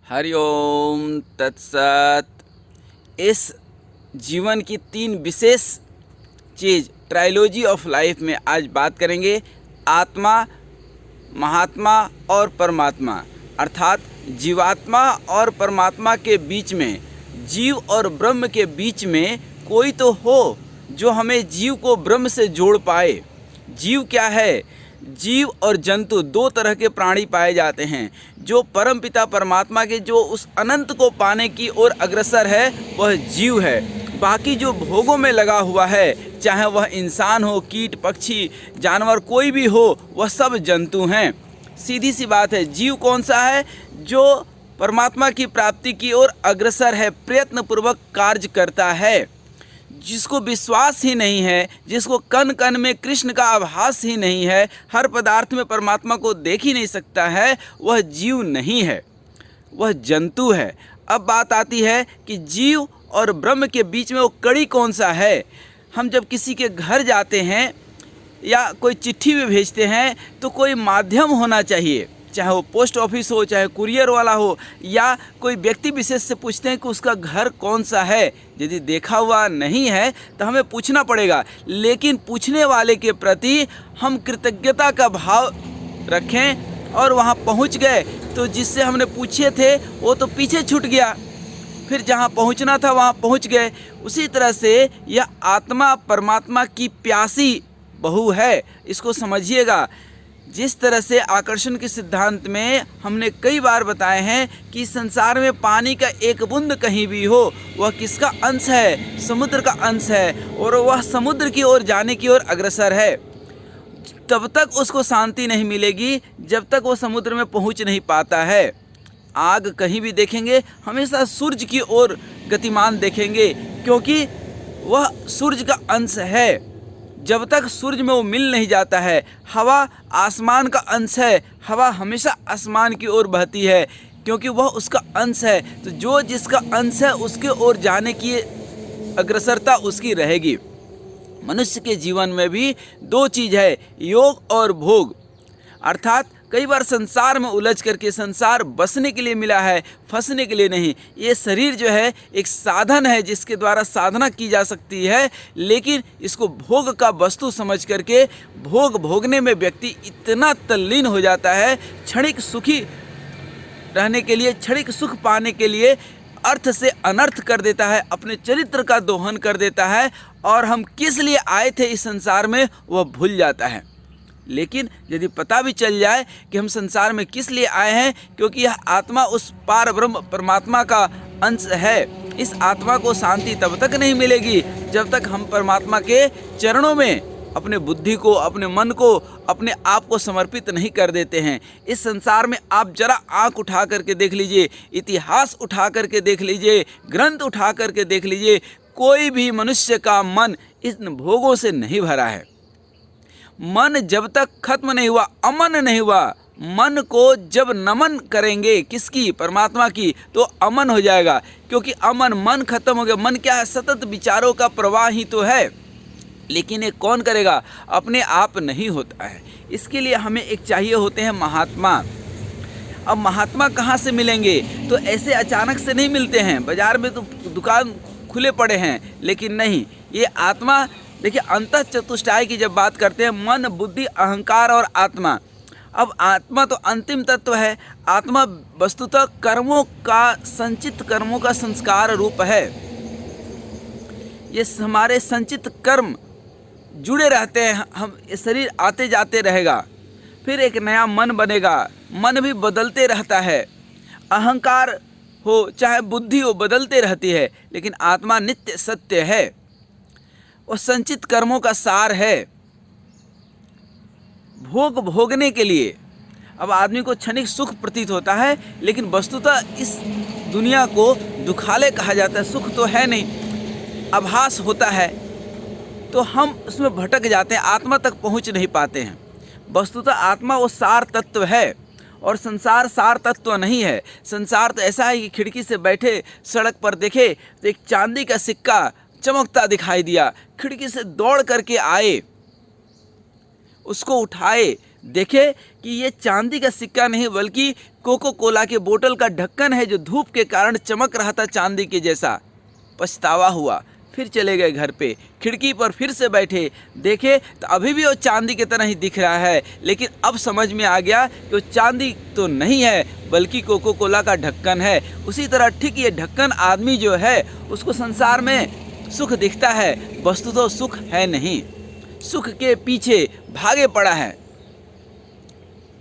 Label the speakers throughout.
Speaker 1: हरिओम तत्सत। इस जीवन की 3 विशेष चीज़ ट्रायोलॉजी ऑफ लाइफ में आज बात करेंगे। आत्मा, महात्मा और परमात्मा, अर्थात जीवात्मा और परमात्मा के बीच में, जीव और ब्रह्म के बीच में कोई तो हो जो हमें जीव को ब्रह्म से जोड़ पाए। जीव क्या है? जीव और जंतु 2 तरह के प्राणी पाए जाते हैं। जो परमपिता परमात्मा के जो उस अनंत को पाने की ओर अग्रसर है वह जीव है। बाकी जो भोगों में लगा हुआ है, चाहे वह इंसान हो, कीट पक्षी जानवर कोई भी हो, वह सब जंतु हैं। सीधी सी बात है। जीव कौन सा है? जो परमात्मा की प्राप्ति की ओर अग्रसर है, प्रयत्नपूर्वक कार्य करता है। जिसको विश्वास ही नहीं है, जिसको कण कण में कृष्ण का आभास ही नहीं है, हर पदार्थ में परमात्मा को देख ही नहीं सकता है, वह जीव नहीं है, वह जंतु है। अब बात आती है कि जीव और ब्रह्म के बीच में वो कड़ी कौन सा है। हम जब किसी के घर जाते हैं या कोई चिट्ठी भी भेजते हैं तो कोई माध्यम होना चाहिए, चाहे वो पोस्ट ऑफिस हो, चाहे कुरियर वाला हो, या कोई व्यक्ति विशेष से पूछते हैं कि उसका घर कौन सा है। यदि देखा हुआ नहीं है तो हमें पूछना पड़ेगा, लेकिन पूछने वाले के प्रति हम कृतज्ञता का भाव रखें और वहाँ पहुँच गए तो जिससे हमने पूछे थे वो तो पीछे छूट गया, फिर जहाँ पहुँचना था वहाँ पहुँच गए। उसी तरह से यह आत्मा परमात्मा की प्यासी बहू है, इसको समझिएगा। जिस तरह से आकर्षण के सिद्धांत में हमने कई बार बताए हैं कि संसार में पानी का एक बूंद कहीं भी हो, वह किसका अंश है? समुद्र का अंश है, और वह समुद्र की ओर जाने की ओर अग्रसर है। तब तक उसको शांति नहीं मिलेगी जब तक वो समुद्र में पहुंच नहीं पाता है। आग कहीं भी देखेंगे हमेशा सूर्य की ओर गतिमान देखेंगे, क्योंकि वह सूर्य का अंश है। जब तक सूर्य में वो मिल नहीं जाता है। हवा आसमान का अंश है, हवा हमेशा आसमान की ओर बहती है क्योंकि वह उसका अंश है। तो जो जिसका अंश है उसके ओर जाने की अग्रसरता उसकी रहेगी। मनुष्य के जीवन में भी 2 चीज़ है, योग और भोग। अर्थात कई बार संसार में उलझ करके, संसार बसने के लिए मिला है, फंसने के लिए नहीं। ये शरीर जो है एक साधन है जिसके द्वारा साधना की जा सकती है, लेकिन इसको भोग का वस्तु समझ करके भोग भोगने में व्यक्ति इतना तल्लीन हो जाता है, क्षणिक सुखी रहने के लिए, क्षणिक सुख पाने के लिए अर्थ से अनर्थ कर देता है, अपने चरित्र का दोहन कर देता है, और हम किस लिए आए थे इस संसार में वह भूल जाता है। लेकिन यदि पता भी चल जाए कि हम संसार में किस लिए आए हैं, क्योंकि यह आत्मा उस पार ब्रह्म परमात्मा का अंश है, इस आत्मा को शांति तब तक नहीं मिलेगी जब तक हम परमात्मा के चरणों में अपने बुद्धि को, अपने मन को, अपने आप को समर्पित नहीं कर देते हैं। इस संसार में आप जरा आँख उठा करके देख लीजिए, इतिहास उठा करके देख लीजिए, ग्रंथ उठा करके देख लीजिए, कोई भी मनुष्य का मन इन भोगों से नहीं भरा है। मन जब तक खत्म नहीं हुआ, अमन नहीं हुआ, मन को जब नमन करेंगे किसकी? परमात्मा की, तो अमन हो जाएगा। क्योंकि अमन, मन खत्म हो गया। मन क्या है? सतत विचारों का प्रवाह ही तो है, लेकिन ये कौन करेगा? अपने आप नहीं होता है। इसके लिए हमें एक चाहिए होते हैं महात्मा। अब महात्मा कहाँ से मिलेंगे? तो ऐसे अचानक से नहीं मिलते हैं। बाजार में तो दुकान खुले पड़े हैं, लेकिन नहीं, ये आत्मा। देखिए, अंतः चतुष्टाय की जब बात करते हैं, मन, बुद्धि, अहंकार और आत्मा। अब आत्मा तो अंतिम तत्व है। आत्मा वस्तुतः कर्मों का, संचित कर्मों का संस्कार रूप है। ये हमारे संचित कर्म जुड़े रहते हैं, हम ये शरीर आते जाते रहेगा, फिर एक नया मन बनेगा, मन भी बदलते रहता है। अहंकार हो चाहे बुद्धि हो, बदलते रहती है, लेकिन आत्मा नित्य सत्य है और संचित कर्मों का सार है। भोग भोगने के लिए अब आदमी को क्षणिक सुख प्रतीत होता है, लेकिन वस्तुतः इस दुनिया को दुखालय कहा जाता है। सुख तो है नहीं, आभास होता है, तो हम उसमें भटक जाते हैं, आत्मा तक पहुंच नहीं पाते हैं। वस्तुतः आत्मा वो सार तत्व है और संसार सार तत्व नहीं है। संसार तो ऐसा है कि खिड़की से बैठे सड़क पर देखे तो एक चांदी का सिक्का चमकता दिखाई दिया, खिड़की से दौड़ करके आए, उसको उठाए, देखे कि ये चांदी का सिक्का नहीं बल्कि कोको कोला के बोतल का ढक्कन है जो धूप के कारण चमक रहा था चांदी के जैसा। पछतावा हुआ, फिर चले गए घर पे, खिड़की पर फिर से बैठे, देखे तो अभी भी वो चांदी की तरह ही दिख रहा है, लेकिन अब समझ में आ गया कि वो चांदी तो नहीं है बल्कि कोको कोला का ढक्कन है। उसी तरह ठीक ये ढक्कन आदमी जो है उसको संसार में सुख दिखता है, वस्तुतः सुख है नहीं, सुख के पीछे भागे पड़ा है।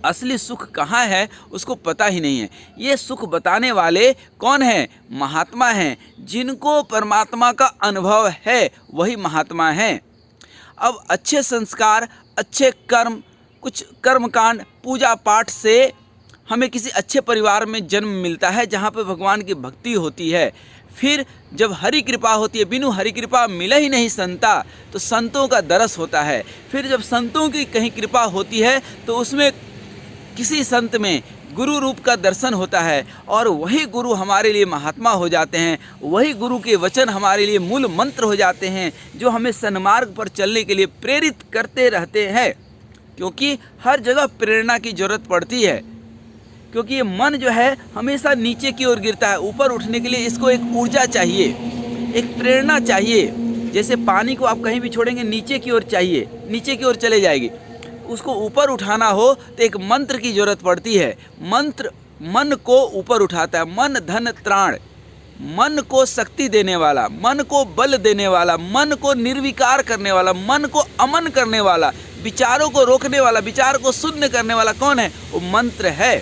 Speaker 1: असली सुख कहाँ है उसको पता ही नहीं है। ये सुख बताने वाले कौन हैं? महात्मा हैं, जिनको परमात्मा का अनुभव है वही महात्मा हैं। अब अच्छे संस्कार, अच्छे कर्म, कुछ कर्मकांड, पूजा पाठ से हमें किसी अच्छे परिवार में जन्म मिलता है जहाँ पे भगवान की भक्ति होती है। फिर जब हरि कृपा होती है, बिनु हरि कृपा मिले ही नहीं संता, तो संतों का दरस होता है। फिर जब संतों की कहीं कृपा होती है तो उसमें किसी संत में गुरु रूप का दर्शन होता है और वही गुरु हमारे लिए महात्मा हो जाते हैं। वही गुरु के वचन हमारे लिए मूल मंत्र हो जाते हैं जो हमें सन्मार्ग पर चलने के लिए प्रेरित करते रहते हैं। क्योंकि हर जगह प्रेरणा की जरूरत पड़ती है, क्योंकि ये मन जो है हमेशा नीचे की ओर गिरता है। ऊपर उठने के लिए इसको एक ऊर्जा चाहिए, एक प्रेरणा चाहिए। जैसे पानी को आप कहीं भी छोड़ेंगे नीचे की ओर चाहिए, नीचे की ओर चले जाएगी। उसको ऊपर उठाना हो तो एक मंत्र की जरूरत पड़ती है। मंत्र मन को ऊपर उठाता है। मन धन त्राण, मन को शक्ति देने वाला, मन को बल देने वाला, मन को निर्विकार करने वाला, मन को अमन करने वाला, विचारों को रोकने वाला, विचार को शून्य करने वाला कौन है? वो मंत्र है।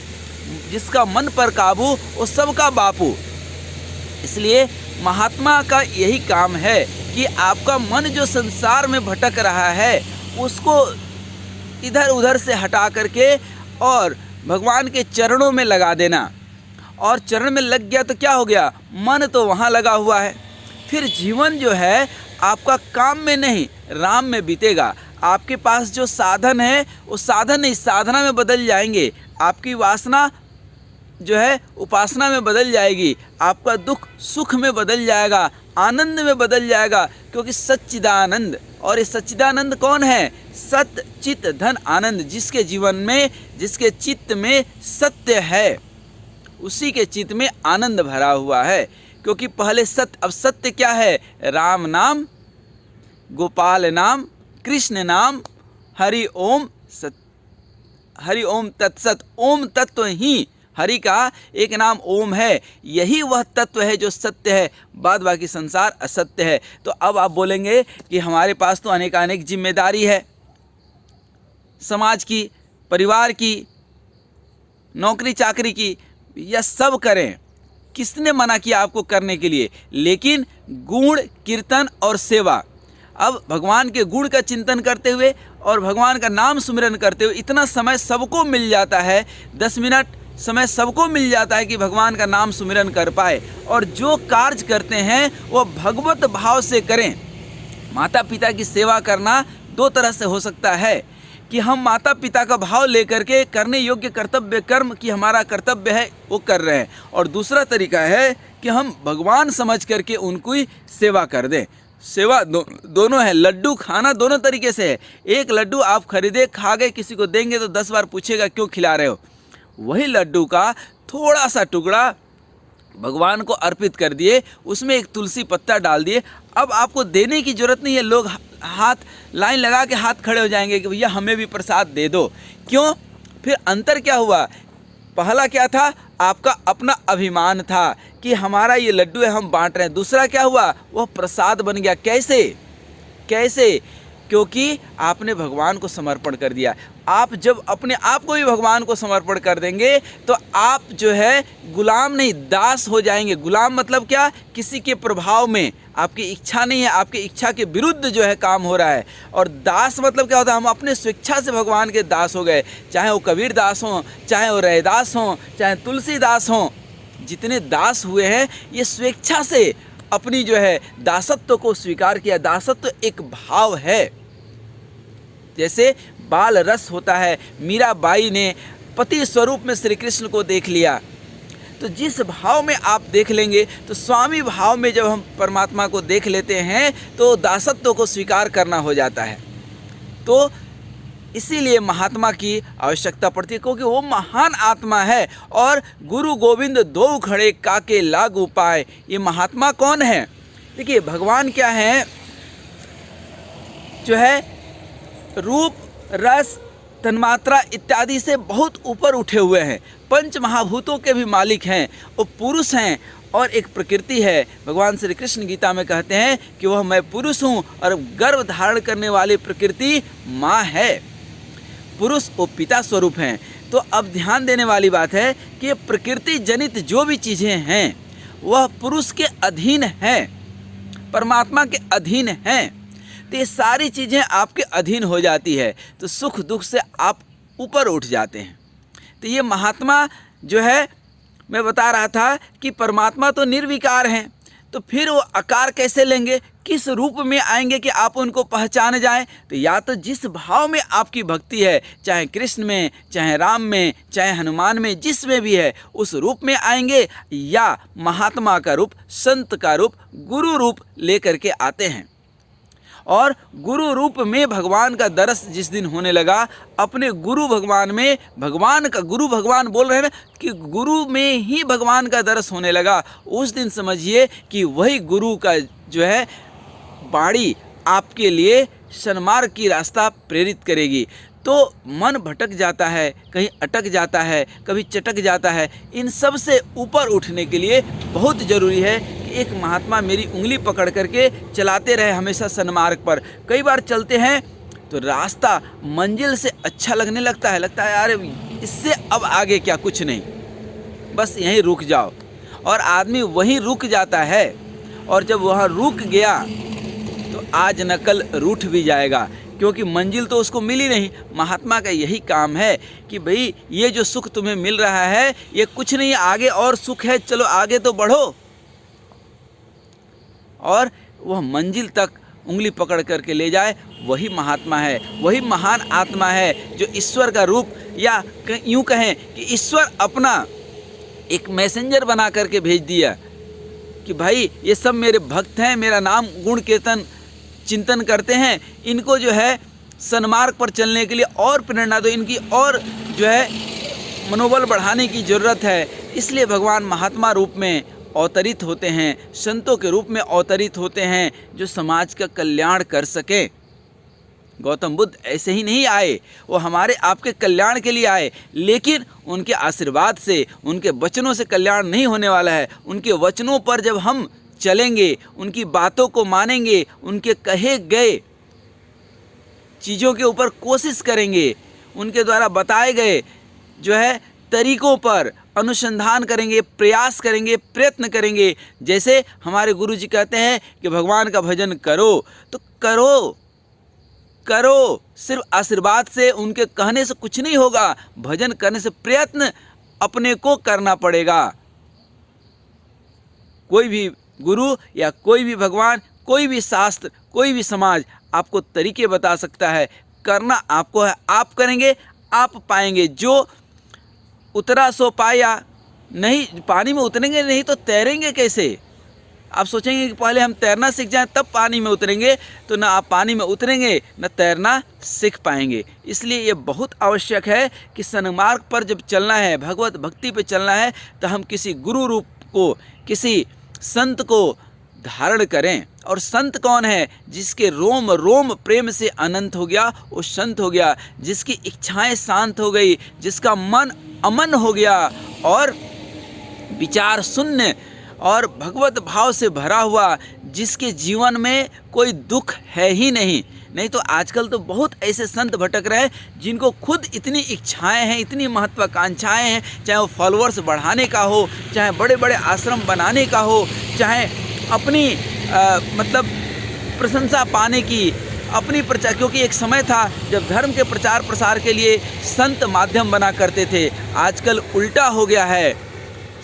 Speaker 1: जिसका मन पर काबू वो सबका बापू। इसलिए महात्मा का यही काम है कि आपका मन जो संसार में भटक रहा है उसको इधर उधर से हटा करके और भगवान के चरणों में लगा देना। और चरण में लग गया तो क्या हो गया? मन तो वहाँ लगा हुआ है। फिर जीवन जो है आपका काम में नहीं राम में बीतेगा। आपके पास जो साधन है वो साधन नहीं साधना में बदल जाएंगे। आपकी वासना जो है उपासना में बदल जाएगी। आपका दुख सुख में बदल जाएगा, आनंद में बदल जाएगा। क्योंकि सच्चिदानंद, और ये सच्चिदानंद कौन है? सत्य चित्त धन आनंद। जिसके जीवन में, जिसके चित्त में सत्य है उसी के चित्त में आनंद भरा हुआ है। क्योंकि पहले सत्य, अब सत्य क्या है? राम नाम, गोपाल नाम, कृष्ण नाम, हरि ओम सत, हरि ओम तत्सत। ओम तत्व ही हरि का एक नाम ओम है। यही वह तत्व है जो सत्य है, बाद बाकी संसार असत्य है। तो अब आप बोलेंगे कि हमारे पास तो अनेकानेक जिम्मेदारी है, समाज की, परिवार की, नौकरी चाकरी की, यह सब करें। किसने मना किया आपको करने के लिए? लेकिन गुण कीर्तन और सेवा, अब भगवान के गुण का चिंतन करते हुए और भगवान का नाम सुमिरन करते हुए इतना समय सबको मिल जाता है, 10 मिनट समय सबको मिल जाता है कि भगवान का नाम सुमिरन कर पाए। और जो कार्य करते हैं वो भगवत भाव से करें। माता पिता की सेवा करना दो तरह से हो सकता है कि हम माता पिता का भाव लेकर के करने योग्य कर्तव्य कर्म की हमारा कर्तव्य है वो कर रहे हैं, और दूसरा तरीका है कि हम भगवान समझ करके उनको ही सेवा कर दें। सेवा दोनों है, लड्डू खाना दोनों तरीके से है। एक लड्डू आप खरीदे खा गए, किसी को देंगे तो 10 बार पूछेगा क्यों खिला रहे हो। वही लड्डू का थोड़ा सा टुकड़ा भगवान को अर्पित कर दिए, उसमें एक तुलसी पत्ता डाल दिए। अब आपको देने की जरूरत नहीं है, लोग हाथ लाइन लगा के हाथ खड़े हो जाएंगे कि भैया हमें भी प्रसाद दे दो। क्यों? फिर अंतर क्या हुआ? पहला क्या था? आपका अपना अभिमान था कि हमारा ये लड्डू है हम बांट रहे हैं। दूसरा क्या हुआ? वह प्रसाद बन गया। कैसे? कैसे? क्योंकि आपने भगवान को समर्पण कर दिया। आप जब अपने आप को भी भगवान को समर्पण कर देंगे तो आप जो है गुलाम नहीं दास हो जाएंगे। गुलाम मतलब क्या? किसी के प्रभाव में, आपकी इच्छा नहीं है, आपकी इच्छा के विरुद्ध जो है काम हो रहा है। और दास मतलब क्या होता है? हम अपने स्वेच्छा से भगवान के दास हो गए। चाहे वो कबीर दास हों, चाहे वो रैदास हों, चाहे तुलसीदास हों, जितने दास हुए हैं ये स्वेच्छा से अपनी जो है दासत्व को स्वीकार किया। दासत्व एक भाव है। जैसे बाल रस होता है, मीराबाई ने पति स्वरूप में श्री कृष्ण को देख लिया। तो जिस भाव में आप देख लेंगे, तो स्वामी भाव में जब हम परमात्मा को देख लेते हैं तो दासत्व को स्वीकार करना हो जाता है। तो इसीलिए महात्मा की आवश्यकता पड़ती है, क्योंकि वो महान आत्मा है। और गुरु गोविंद दो खड़े काके लागू पाए, ये महात्मा कौन है? देखिए भगवान क्या है, जो है रूप रस तन्मात्रा इत्यादि से बहुत ऊपर उठे हुए हैं, पंच महाभूतों के भी मालिक हैं, वो पुरुष हैं और एक प्रकृति है। भगवान श्री कृष्ण गीता में कहते हैं कि वह मैं पुरुष हूँ और गर्भ धारण करने वाली प्रकृति माँ है। पुरुष वो पिता स्वरूप हैं। तो अब ध्यान देने वाली बात है कि प्रकृति जनित जो भी चीज़ें हैं वह पुरुष के अधीन हैं, परमात्मा के अधीन हैं। तो ये सारी चीज़ें आपके अधीन हो जाती है तो सुख दुख से आप ऊपर उठ जाते हैं। तो ये महात्मा जो है, मैं बता रहा था कि परमात्मा तो निर्विकार हैं, तो फिर वो आकार कैसे लेंगे, किस रूप में आएंगे कि आप उनको पहचान जाएं? तो या तो जिस भाव में आपकी भक्ति है, चाहे कृष्ण में, चाहे राम में, चाहे हनुमान में, जिसमें भी है उस रूप में आएंगे, या महात्मा का रूप, संत का रूप, गुरु रूप लेकर के आते हैं। और गुरु रूप में भगवान का दर्श जिस दिन होने लगा, अपने गुरु भगवान में, भगवान का गुरु भगवान बोल रहे हैं ना कि गुरु में ही भगवान का दर्श होने लगा, उस दिन समझिए कि वही गुरु का जो है वाणी आपके लिए सन्मार्ग की रास्ता प्रेरित करेगी। तो मन भटक जाता है, कहीं अटक जाता है, कभी चटक जाता है। इन सब से ऊपर उठने के लिए बहुत ज़रूरी है कि एक महात्मा मेरी उंगली पकड़ करके चलाते रहे हमेशा सन्मार्ग पर। कई बार चलते हैं तो रास्ता मंजिल से अच्छा लगने लगता है यार इससे अब आगे क्या, कुछ नहीं, बस यहीं रुक जाओ। और आदमी वहीं रुक जाता है, और जब वहाँ रुक गया तो आज न कल रूठ भी जाएगा, क्योंकि मंजिल तो उसको मिली नहीं। महात्मा का यही काम है कि भाई ये जो सुख तुम्हें मिल रहा है ये कुछ नहीं, आगे और सुख है, चलो आगे तो बढ़ो। और वह मंजिल तक उंगली पकड़ करके ले जाए, वही महात्मा है, वही महान आत्मा है जो ईश्वर का रूप, या यूँ कहें कि ईश्वर अपना एक मैसेंजर बना करके भेज दिया कि भाई ये सब मेरे भक्त हैं, मेरा नाम गुण कीर्तन चिंतन करते हैं, इनको जो है सन्मार्ग पर चलने के लिए और प्रेरणा दो, इनकी और जो है मनोबल बढ़ाने की ज़रूरत है। इसलिए भगवान महात्मा रूप में अवतरित होते हैं, संतों के रूप में अवतरित होते हैं जो समाज का कल्याण कर सके। गौतम बुद्ध ऐसे ही नहीं आए, वो हमारे आपके कल्याण के लिए आए, लेकिन उनके आशीर्वाद से, उनके वचनों से कल्याण नहीं होने वाला है। उनके वचनों पर जब हम चलेंगे, उनकी बातों को मानेंगे, उनके कहे गए चीज़ों के ऊपर कोशिश करेंगे, उनके द्वारा बताए गए जो है तरीकों पर अनुसंधान करेंगे, प्रयास करेंगे, प्रयत्न करेंगे। जैसे हमारे गुरु जी कहते हैं कि भगवान का भजन करो, तो करो, सिर्फ आशीर्वाद से, उनके कहने से कुछ नहीं होगा। भजन करने से प्रयत्न अपने को करना पड़ेगा। कोई भी गुरु या कोई भी भगवान, कोई भी शास्त्र, कोई भी समाज आपको तरीके बता सकता है, करना आपको है। आप करेंगे आप पाएंगे। जो उतरा सो पाया, नहीं पानी में उतरेंगे नहीं तो तैरेंगे कैसे? आप सोचेंगे कि पहले हम तैरना सीख जाएं तब पानी में उतरेंगे, तो ना आप पानी में उतरेंगे न तैरना सीख पाएंगे। इसलिए ये बहुत आवश्यक है कि सन्मार्ग पर जब चलना है, भगवत भक्ति पे चलना है, तो हम किसी गुरु रूप को, किसी संत को धारण करें। और संत कौन है? जिसके रोम रोम प्रेम से अनंत हो गया, वो संत हो गया। जिसकी इच्छाएं शांत हो गई, जिसका मन अमन हो गया और विचार शून्य और भगवत भाव से भरा हुआ, जिसके जीवन में कोई दुख है ही नहीं तो आजकल तो बहुत ऐसे संत भटक रहे हैं जिनको खुद इतनी इच्छाएं हैं, इतनी महत्वाकांक्षाएं हैं, चाहे वो फॉलोअर्स बढ़ाने का हो, चाहे बड़े बड़े आश्रम बनाने का हो, चाहे अपनी मतलब प्रशंसा पाने की, अपनी प्रचार, क्योंकि एक समय था जब धर्म के प्रचार प्रसार के लिए संत माध्यम बना करते थे। आजकल उल्टा हो गया है,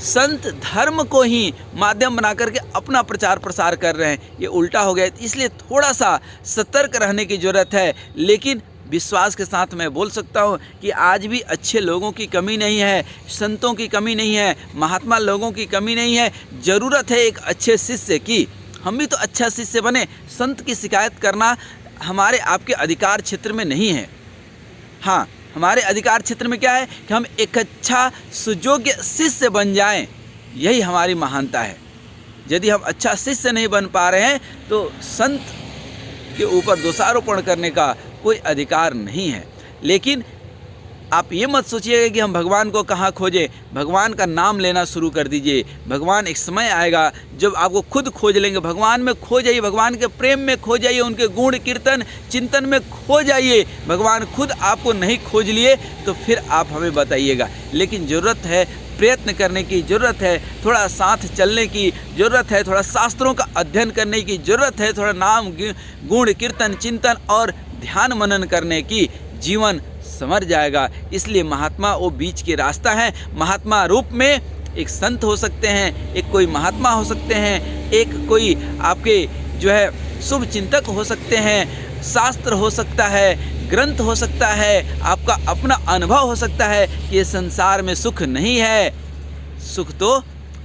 Speaker 1: संत धर्म को ही माध्यम बना करके अपना प्रचार प्रसार कर रहे हैं। ये उल्टा हो गया है, इसलिए थोड़ा सा सतर्क रहने की ज़रूरत है। लेकिन विश्वास के साथ मैं बोल सकता हूँ कि आज भी अच्छे लोगों की कमी नहीं है, संतों की कमी नहीं है, महात्मा लोगों की कमी नहीं है। ज़रूरत है एक अच्छे शिष्य की। हम भी तो अच्छा शिष्य बने। संत की शिकायत करना हमारे आपके अधिकार क्षेत्र में नहीं है। हाँ, हमारे अधिकार क्षेत्र में क्या है कि हम एक अच्छा सुयोग्य शिष्य बन जाएं, यही हमारी महानता है। यदि हम अच्छा शिष्य नहीं बन पा रहे हैं तो संत के ऊपर दोषारोपण करने का कोई अधिकार नहीं है। लेकिन आप ये मत सोचिएगा कि हम भगवान को कहाँ खोजें, भगवान का नाम लेना शुरू कर दीजिए। भगवान एक समय आएगा जब आपको खुद खोज लेंगे। भगवान में खो जाइए, भगवान के प्रेम में खो जाइए, उनके गुण कीर्तन चिंतन में खो जाइए। भगवान खुद आपको नहीं खोज लिए तो फिर आप हमें बताइएगा। लेकिन ज़रूरत है, प्रयत्न करने की ज़रूरत है, थोड़ा साथ चलने की ज़रूरत है, थोड़ा शास्त्रों का अध्ययन करने की ज़रूरत है, थोड़ा नाम गुण कीर्तन चिंतन और ध्यान मनन करने की। जीवन समझ जाएगा। इसलिए महात्मा वो बीच के रास्ता है। महात्मा रूप में एक संत हो सकते हैं, एक कोई महात्मा हो सकते हैं, एक कोई आपके जो है शुभ चिंतक हो सकते हैं, शास्त्र हो सकता है, ग्रंथ हो सकता है, आपका अपना अनुभव हो सकता है कि ये संसार में सुख नहीं है, सुख तो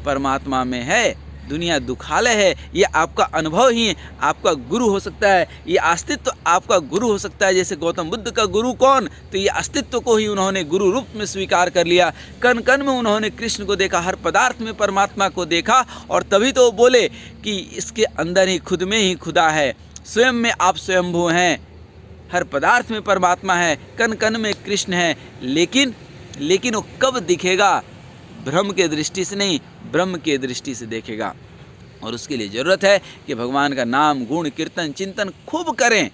Speaker 1: परमात्मा में है, दुनिया दुखालय है। ये आपका अनुभव ही आपका गुरु हो सकता है, ये अस्तित्व आपका गुरु हो सकता है। जैसे गौतम बुद्ध का गुरु कौन, तो ये अस्तित्व को ही उन्होंने गुरु रूप में स्वीकार कर लिया। कण कण में उन्होंने कृष्ण को देखा, हर पदार्थ में परमात्मा को देखा, और तभी तो बोले कि इसके अंदर ही खुद में ही खुदा है, स्वयं में आप स्वयंभू हैं, हर पदार्थ में परमात्मा है, कण कण में कृष्ण है। लेकिन वो कब दिखेगा? ब्रह्म के दृष्टि से नहीं, ब्रह्म के दृष्टि से देखेगा। और उसके लिए ज़रूरत है कि भगवान का नाम गुण कीर्तन चिंतन खूब करें।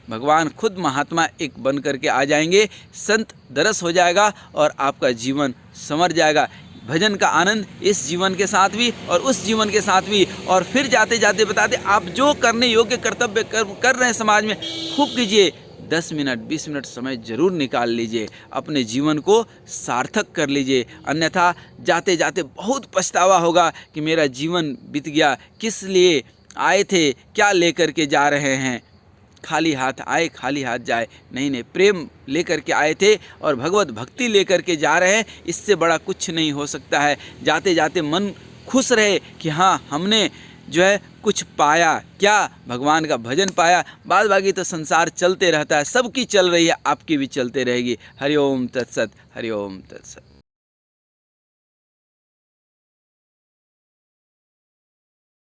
Speaker 1: भगवान खुद महात्मा एक बन करके आ जाएंगे, संत दरस हो जाएगा और आपका जीवन संवर जाएगा। भजन का आनंद इस जीवन के साथ भी और उस जीवन के साथ भी। और फिर जाते जाते बताते, आप जो करने योग्य कर्तव्य कर रहे हैं समाज में, खूब कीजिए। 10 मिनट 20 मिनट समय ज़रूर निकाल लीजिए, अपने जीवन को सार्थक कर लीजिए। अन्यथा जाते जाते बहुत पछतावा होगा कि मेरा जीवन बीत गया, किस लिए आए थे, क्या लेकर के जा रहे हैं। खाली हाथ आए खाली हाथ जाए, नहीं, प्रेम लेकर के आए थे और भगवत भक्ति लेकर के जा रहे हैं। इससे बड़ा कुछ नहीं हो सकता है। जाते जाते मन खुश रहे कि हाँ, हमने जो है कुछ पाया, क्या भगवान का भजन पाया। बाद बाकी तो संसार चलते रहता है, सबकी चल रही है, आपकी भी चलते रहेगी। हरि ओम तत्सत, हरि ओम तत्सत।